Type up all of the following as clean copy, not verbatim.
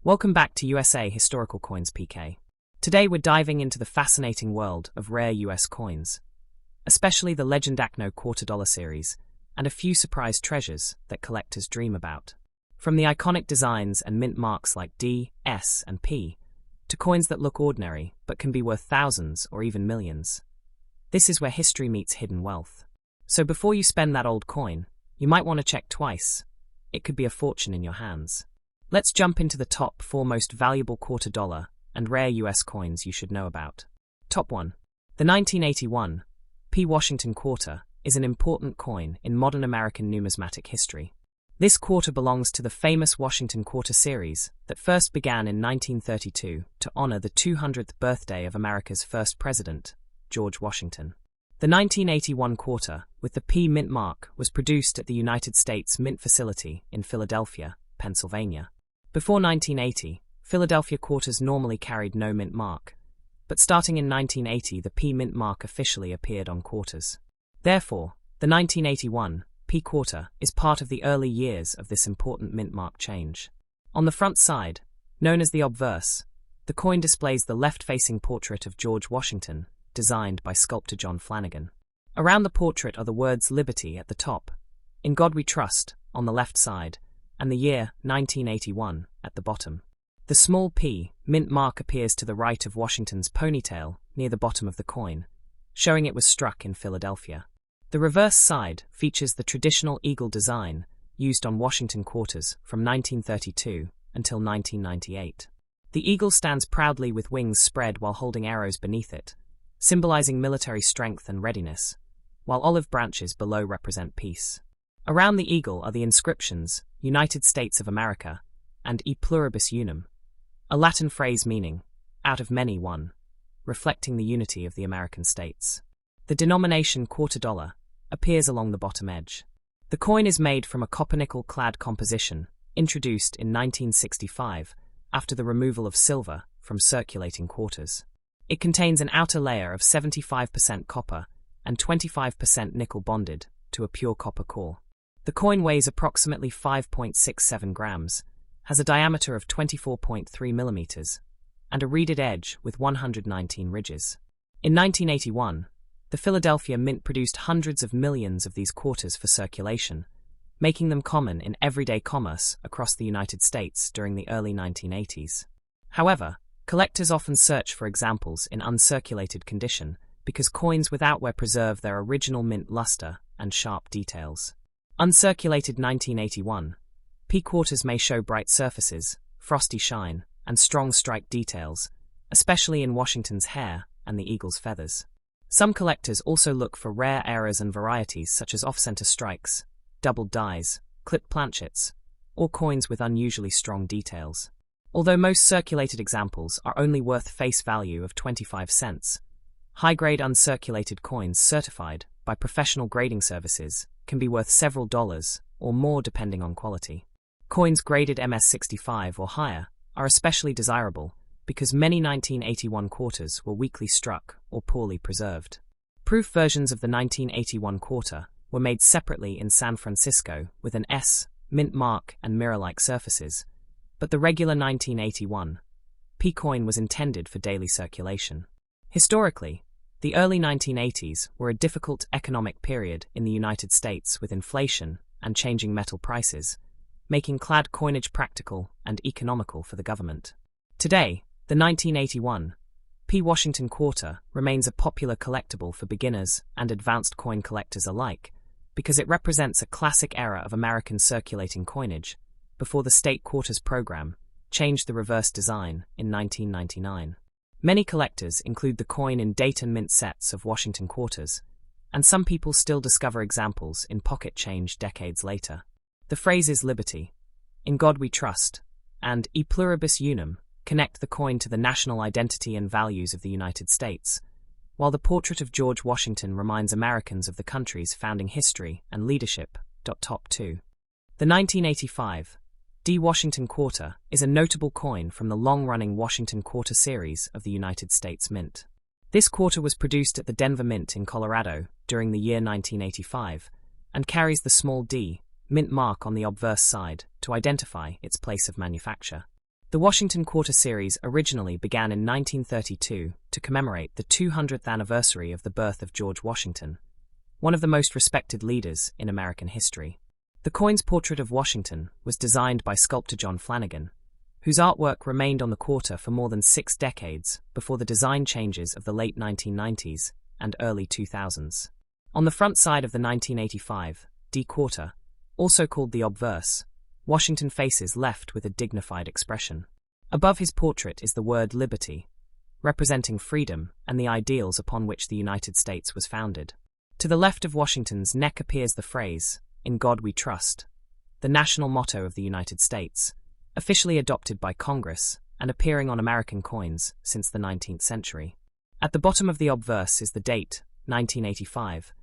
Welcome back to USA Historical Coins PK. Today we're diving into the fascinating world of rare US coins, especially the Legendacno $quarter series, and a few surprise treasures that collectors dream about. From the iconic designs and mint marks like D, S, and P, to coins that look ordinary but can be worth thousands or even millions. This is where history meets hidden wealth. So before you spend that old coin, you might want to check twice. It could be a fortune in your hands. Let's jump into the top 4 most valuable $quarter and rare US coins you should know about. Top 1. The 1981 P. Washington quarter is an important coin in modern American numismatic history. This quarter belongs to the famous Washington quarter series that first began in 1932 to honor the 200th birthday of America's first president, George Washington. The 1981 quarter, with the P mint mark, was produced at the United States Mint Facility in Philadelphia, Pennsylvania. Before 1980, Philadelphia quarters normally carried no mint mark, but starting in 1980 the P mint mark officially appeared on quarters. Therefore, the 1981 P quarter is part of the early years of this important mint mark change. On the front side, known as the obverse, the coin displays the left-facing portrait of George Washington, designed by sculptor John Flanagan. Around the portrait are the words Liberty at the top, In God We Trust on the left side, and the year 1981 at the bottom. The small P mint mark appears to the right of Washington's ponytail near the bottom of the coin, showing it was struck in Philadelphia. The reverse side features the traditional eagle design used on Washington quarters from 1932 until 1998. The eagle stands proudly with wings spread while holding arrows beneath it, symbolizing military strength and readiness, while olive branches below represent peace. Around the eagle are the inscriptions United States of America and PLURIBUS UNUM, a Latin phrase meaning out of many one, reflecting the unity of the American states. The denomination $quarter appears along the bottom edge. The coin is made from a copper-nickel-clad composition introduced in 1965 after the removal of silver from circulating quarters. It contains an outer layer of 75% copper and 25% nickel bonded to a pure copper core. The coin weighs approximately 5.67 grams, has a diameter of 24.3 millimeters, and a reeded edge with 119 ridges. In 1981, the Philadelphia Mint produced hundreds of millions of these quarters for circulation, making them common in everyday commerce across the United States during the early 1980s. However, collectors often search for examples in uncirculated condition because coins without wear preserve their original mint luster and sharp details. Uncirculated 1981 P quarters may show bright surfaces, frosty shine, and strong strike details, especially in Washington's hair and the eagle's feathers. Some collectors also look for rare errors and varieties such as off-center strikes, doubled dies, clipped planchets, or coins with unusually strong details. Although most circulated examples are only worth face value of 25 cents, high-grade uncirculated coins certified by professional grading services can be worth several dollars or more depending on quality. Coins graded MS-65 or higher are especially desirable because many 1981 quarters were weakly struck or poorly preserved. Proof versions of the 1981 quarter were made separately in San Francisco with an S, mint mark and mirror-like surfaces, but the regular 1981 P coin was intended for daily circulation. Historically, the early 1980s were a difficult economic period in the United States with inflation and changing metal prices, making clad coinage practical and economical for the government. Today, the 1981 P. Washington quarter remains a popular collectible for beginners and advanced coin collectors alike because it represents a classic era of American circulating coinage before the state quarters program changed the reverse design in 1999. Many collectors include the coin in date and mint sets of Washington quarters, and some people still discover examples in pocket change decades later. The phrases Liberty, In God We Trust, and Pluribus Unum connect the coin to the national identity and values of the United States, while the portrait of George Washington reminds Americans of the country's founding history and leadership. Top 2. The 1985 D. Washington quarter is a notable coin from the long-running Washington quarter series of the United States Mint. This quarter was produced at the Denver Mint in Colorado during the year 1985 and carries the small d mint mark on the obverse side to identify its place of manufacture. The Washington Quarter series originally began in 1932 to commemorate the 200th anniversary of the birth of George Washington, one of the most respected leaders in American history. The coin's portrait of Washington was designed by sculptor John Flanagan, whose artwork remained on the quarter for more than 6 decades before the design changes of the late 1990s and early 2000s. On the front side of the 1985 D quarter, also called the obverse, Washington faces left with a dignified expression. Above his portrait is the word liberty, representing freedom and the ideals upon which the United States was founded. To the left of Washington's neck appears the phrase, "In God We Trust," the national motto of the United States, officially adopted by Congress and appearing on American coins since the 19th century. At the bottom of the obverse is the date, 1985,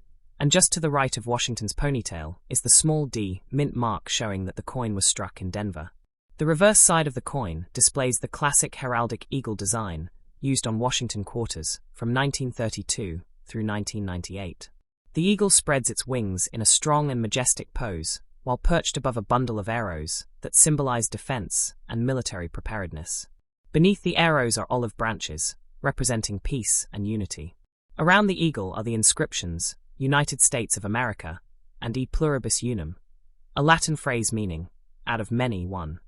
and just to the right of Washington's ponytail is the small D mint mark showing that the coin was struck in Denver. The reverse side of the coin displays the classic heraldic eagle design used on Washington quarters from 1932 through 1998. The eagle spreads its wings in a strong and majestic pose while perched above a bundle of arrows that symbolize defense and military preparedness. Beneath the arrows are olive branches, representing peace and unity. Around the eagle are the inscriptions, United States of America, and E Pluribus Unum, a Latin phrase meaning, out of many, one,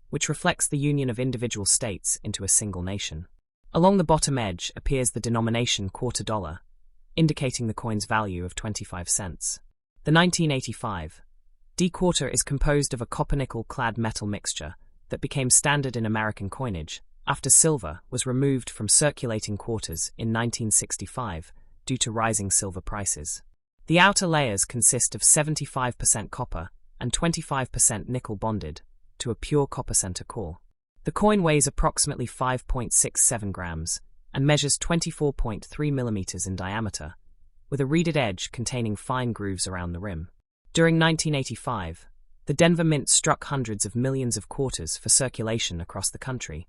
which reflects the union of individual states into a single nation. Along the bottom edge appears the denomination quarter dollar, indicating the coin's value of 25 cents. The 1985 D quarter is composed of a copper-nickel-clad metal mixture that became standard in American coinage after silver was removed from circulating quarters in 1965 due to rising silver prices. The outer layers consist of 75% copper and 25% nickel bonded to a pure copper center core. The coin weighs approximately 5.67 grams and measures 24.3 millimeters in diameter, with a reeded edge containing fine grooves around the rim. During 1985, the Denver Mint struck hundreds of millions of quarters for circulation across the country,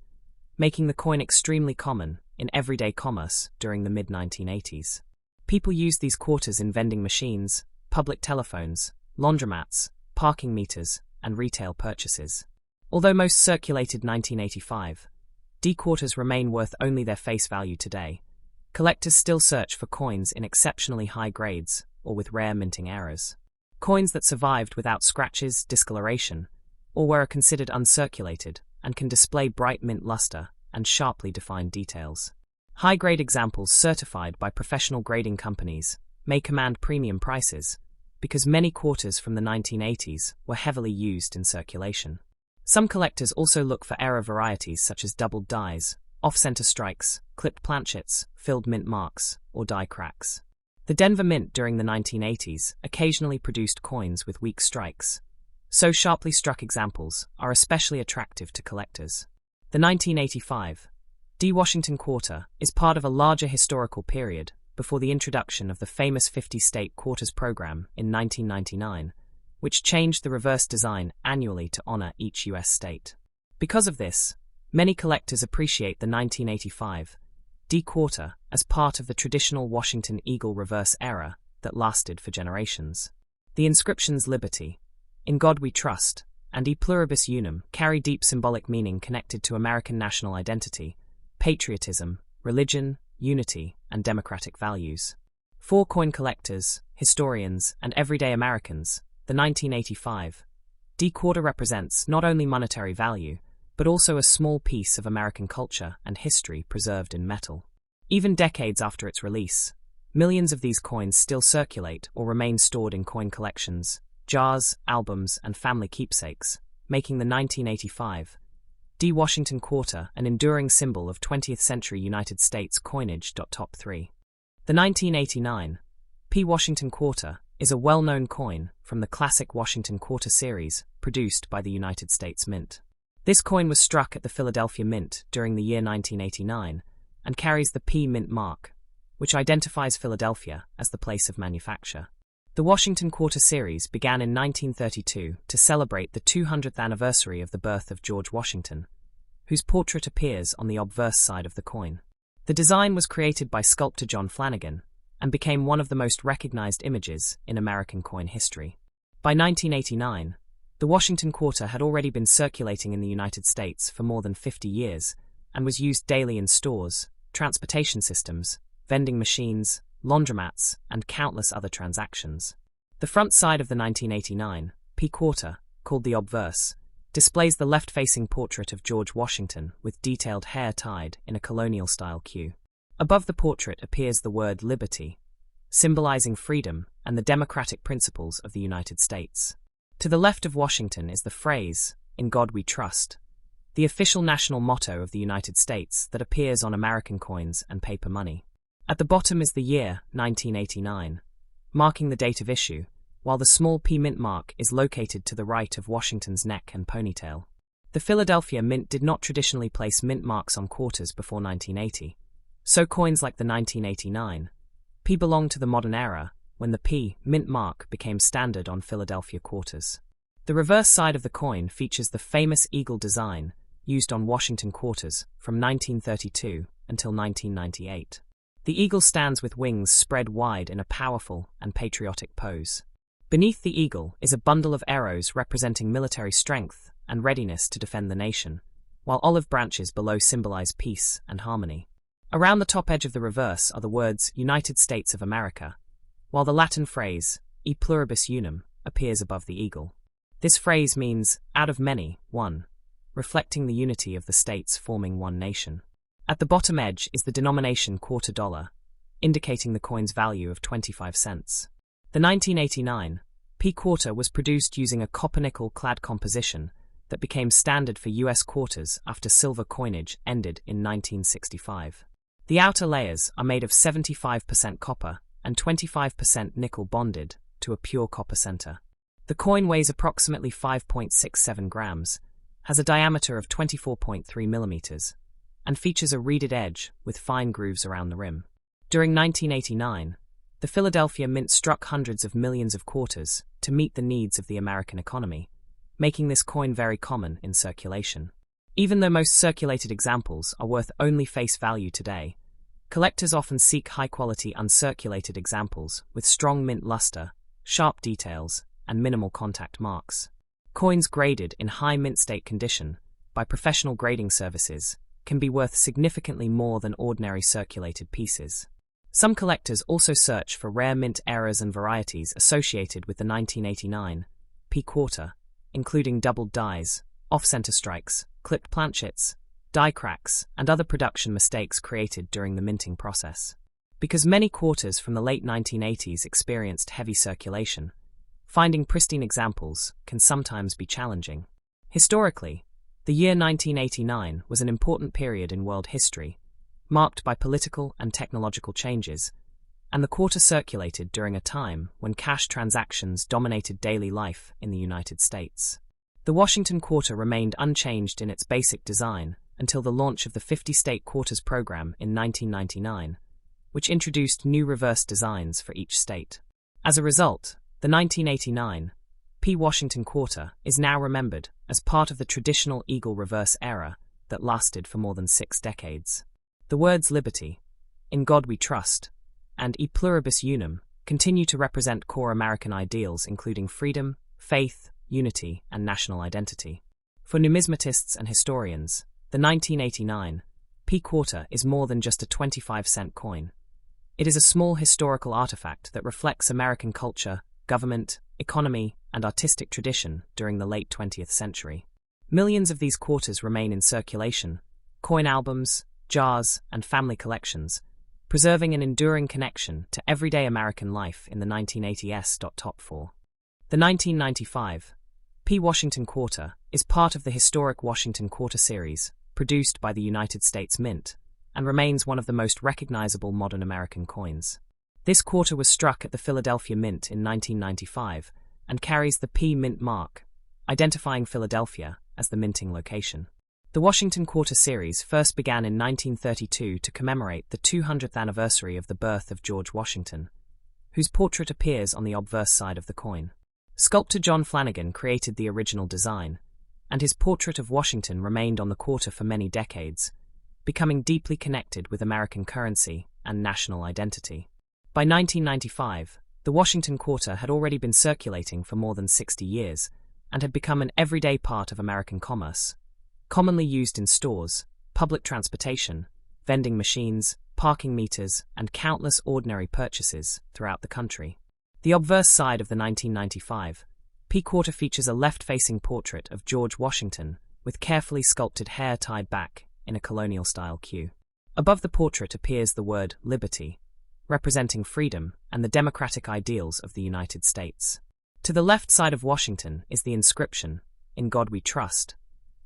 making the coin extremely common in everyday commerce during the mid-1980s. People used these quarters in vending machines, public telephones, laundromats, parking meters, and retail purchases. Although most circulated 1985, D quarters remain worth only their face value today, collectors still search for coins in exceptionally high grades or with rare minting errors. Coins that survived without scratches, discoloration, or were considered uncirculated and can display bright mint luster and sharply defined details. High-grade examples certified by professional grading companies may command premium prices because many quarters from the 1980s were heavily used in circulation. Some collectors also look for error varieties such as doubled dies, off-center strikes, clipped planchets, filled mint marks, or die cracks. The Denver Mint during the 1980s occasionally produced coins with weak strikes, so sharply struck examples are especially attractive to collectors. The 1985 D Washington Quarter is part of a larger historical period before the introduction of the famous 50-state quarters program in 1999, which changed the reverse design annually to honor each U.S. state. Because of this, many collectors appreciate the 1985 D quarter as part of the traditional Washington Eagle reverse era that lasted for generations. The inscriptions Liberty, In God We Trust, and E Pluribus Unum carry deep symbolic meaning connected to American national identity, patriotism, religion, unity, and democratic values. For coin collectors, historians, and everyday Americans, the 1985 D quarter represents not only monetary value, but also a small piece of American culture and history preserved in metal. Even decades after its release, millions of these coins still circulate or remain stored in coin collections, jars, albums, and family keepsakes, making the 1985 D Washington Quarter an enduring symbol of 20th century United States coinage. Top 3. The 1989 P Washington Quarter is a well-known coin from the classic Washington Quarter series produced by the United States Mint. This coin was struck at the Philadelphia Mint during the year 1989 and carries the P Mint mark, which identifies Philadelphia as the place of manufacture. The Washington Quarter series began in 1932 to celebrate the 200th anniversary of the birth of George Washington, whose portrait appears on the obverse side of the coin. The design was created by sculptor John Flanagan and became one of the most recognized images in American coin history. By 1989, The Washington quarter had already been circulating in the United States for more than 50 years and was used daily in stores, transportation systems, vending machines, laundromats, and countless other transactions. The front side of the 1989 P quarter, called the obverse, displays the left-facing portrait of George Washington with detailed hair tied in a colonial-style queue. Above the portrait appears the word liberty, symbolizing freedom and the democratic principles of the United States. To the left of Washington is the phrase, "In God We Trust," the official national motto of the United States that appears on American coins and paper money. At the bottom is the year, 1989, marking the date of issue, while the small P mint mark is located to the right of Washington's neck and ponytail. The Philadelphia Mint did not traditionally place mint marks on quarters before 1980, so coins like the 1989 P belong to the modern era, when the P mint mark became standard on Philadelphia quarters. The reverse side of the coin features the famous eagle design used on Washington quarters from 1932 until 1998. The eagle stands with wings spread wide in a powerful and patriotic pose. Beneath the eagle is a bundle of arrows representing military strength and readiness to defend the nation, while olive branches below symbolize peace and harmony. Around the top edge of the reverse are the words United States of America, while the Latin phrase, e pluribus unum, appears above the eagle. This phrase means, out of many, one, reflecting the unity of the states forming one nation. At the bottom edge is the denomination quarter dollar, indicating the coin's value of 25 cents. The 1989 P quarter was produced using a copper-nickel clad composition that became standard for US quarters after silver coinage ended in 1965. The outer layers are made of 75% copper and 25% nickel bonded to a pure copper center. The coin weighs approximately 5.67 grams, has a diameter of 24.3 millimeters, and features a reeded edge with fine grooves around the rim. During 1989, the Philadelphia Mint struck hundreds of millions of quarters to meet the needs of the American economy, making this coin very common in circulation. Even though most circulated examples are worth only face value today, collectors often seek high-quality uncirculated examples with strong mint luster, sharp details, and minimal contact marks. Coins graded in high mint state condition by professional grading services can be worth significantly more than ordinary circulated pieces. Some collectors also search for rare mint errors and varieties associated with the 1989 P quarter, including doubled dies, off-center strikes, clipped planchets, die cracks, and other production mistakes created during the minting process. Because many quarters from the late 1980s experienced heavy circulation, finding pristine examples can sometimes be challenging. Historically, the year 1989 was an important period in world history, marked by political and technological changes, and the quarter circulated during a time when cash transactions dominated daily life in the United States. The Washington quarter remained unchanged in its basic design until the launch of the 50-state quarters program in 1999, which introduced new reverse designs for each state. As a result, the 1989 P Washington quarter is now remembered as part of the traditional eagle reverse era that lasted for more than 6 decades. The words liberty, in God we trust, and e pluribus unum continue to represent core American ideals including freedom, faith, unity, and national identity. For numismatists and historians, the 1989 P quarter is more than just a 25-cent coin. It is a small historical artifact that reflects American culture, government, economy, and artistic tradition during the late 20th century. Millions of these quarters remain in circulation, coin albums, jars, and family collections, preserving an enduring connection to everyday American life in the 1980s. Top 4. The 1995 P Washington quarter is part of the historic Washington quarter series, produced by the United States Mint, and remains one of the most recognizable modern American coins. This quarter was struck at the Philadelphia Mint in 1995 and carries the P mint mark, identifying Philadelphia as the minting location. The Washington quarter series first began in 1932 to commemorate the 200th anniversary of the birth of George Washington, whose portrait appears on the obverse side of the coin. Sculptor John Flanagan created the original design, and his portrait of Washington remained on the quarter for many decades, becoming deeply connected with American currency and national identity. By 1995, the Washington quarter had already been circulating for more than 60 years, and had become an everyday part of American commerce, commonly used in stores, public transportation, vending machines, parking meters, and countless ordinary purchases throughout the country. The obverse side of the 1995 P quarter features a left-facing portrait of George Washington with carefully sculpted hair tied back in a colonial-style queue. Above the portrait appears the word liberty, representing freedom and the democratic ideals of the United States. To the left side of Washington is the inscription, "In God We Trust,"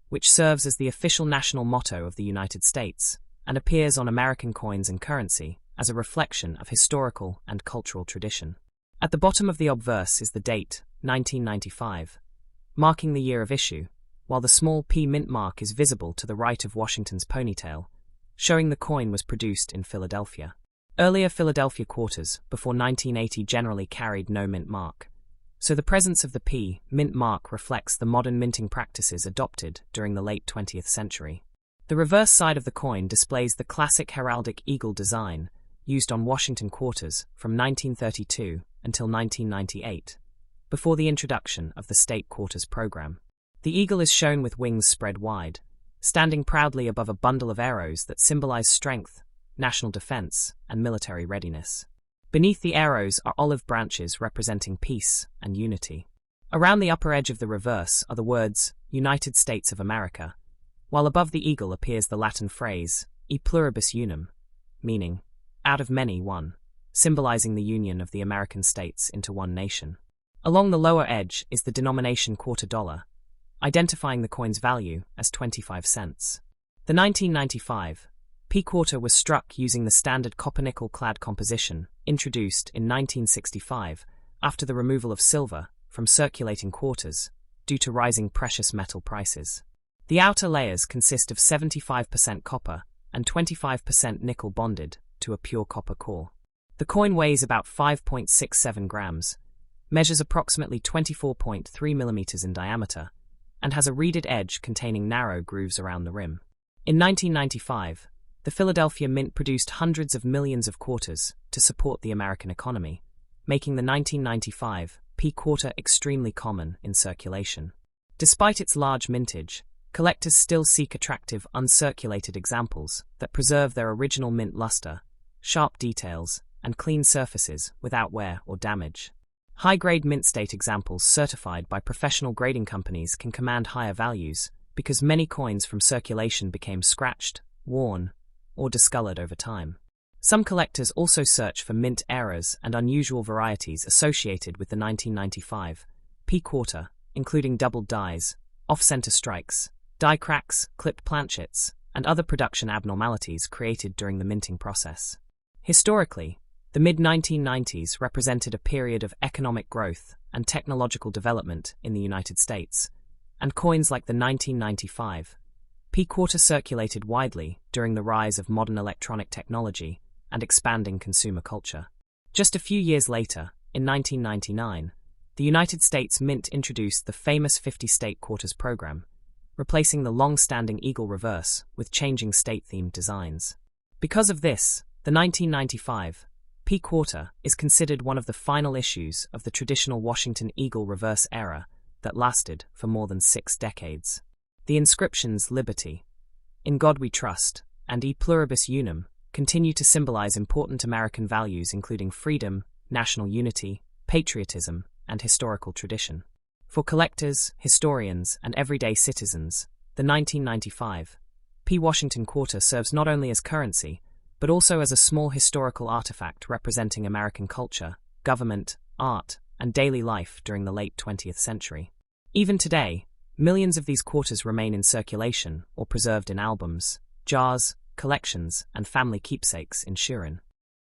which serves as the official national motto of the United States and appears on American coins and currency as a reflection of historical and cultural tradition. At the bottom of the obverse is the date, 1995, marking the year of issue, while the small P mint mark is visible to the right of Washington's ponytail, showing the coin was produced in Philadelphia. Earlier Philadelphia quarters, before 1980, generally carried no mint mark, so the presence of the P mint mark reflects the modern minting practices adopted during the late 20th century. The reverse side of the coin displays the classic heraldic eagle design used on Washington quarters from 1932 until 1998, before the introduction of the state quarters program. The eagle is shown with wings spread wide, standing proudly above a bundle of arrows that symbolize strength, national defense, and military readiness. Beneath the arrows are olive branches representing peace and unity. Around the upper edge of the reverse are the words, United States of America, while above the eagle appears the Latin phrase, E pluribus unum, meaning, out of many, one, symbolizing the union of the American states into one nation. Along the lower edge is the denomination quarter dollar, identifying the coin's value as 25 cents. The 1995 P quarter was struck using the standard copper-nickel clad composition introduced in 1965 after the removal of silver from circulating quarters due to rising precious metal prices. The outer layers consist of 75% copper and 25% nickel bonded to a pure copper core. The coin weighs about 5.67 grams, measures approximately 24.3 millimeters in diameter, and has a reeded edge containing narrow grooves around the rim. In 1995, the Philadelphia Mint produced hundreds of millions of quarters to support the American economy, making the 1995 P quarter extremely common in circulation. Despite its large mintage, collectors still seek attractive uncirculated examples that preserve their original mint luster, sharp details, and clean surfaces without wear or damage. High-grade mint state examples certified by professional grading companies can command higher values because many coins from circulation became scratched, worn, or discolored over time. Some collectors also search for mint errors and unusual varieties associated with the 1995 P quarter, including doubled dies, off-center strikes, die cracks, clipped planchets, and other production abnormalities created during the minting process. Historically, the mid-1990s represented a period of economic growth and technological development in the United States, and coins like the 1995 P quarter circulated widely during the rise of modern electronic technology and expanding consumer culture. Just a few years later, in 1999, the United States Mint introduced the famous 50 state quarters program, replacing the long-standing eagle reverse with changing state-themed designs. Because of this, the 1995 P quarter is considered one of the final issues of the traditional Washington eagle reverse era that lasted for more than 6 decades. The inscriptions Liberty, In God We Trust, and E pluribus unum continue to symbolize important American values including freedom, national unity, patriotism, and historical tradition. For collectors, historians, and everyday citizens, the 1995 P Washington quarter serves not only as currency, but also as a small historical artifact representing American culture, government, art, and daily life during the late 20th century. Even today, millions of these quarters remain in circulation or preserved in albums, jars, collections, and family keepsakes in Sheeran.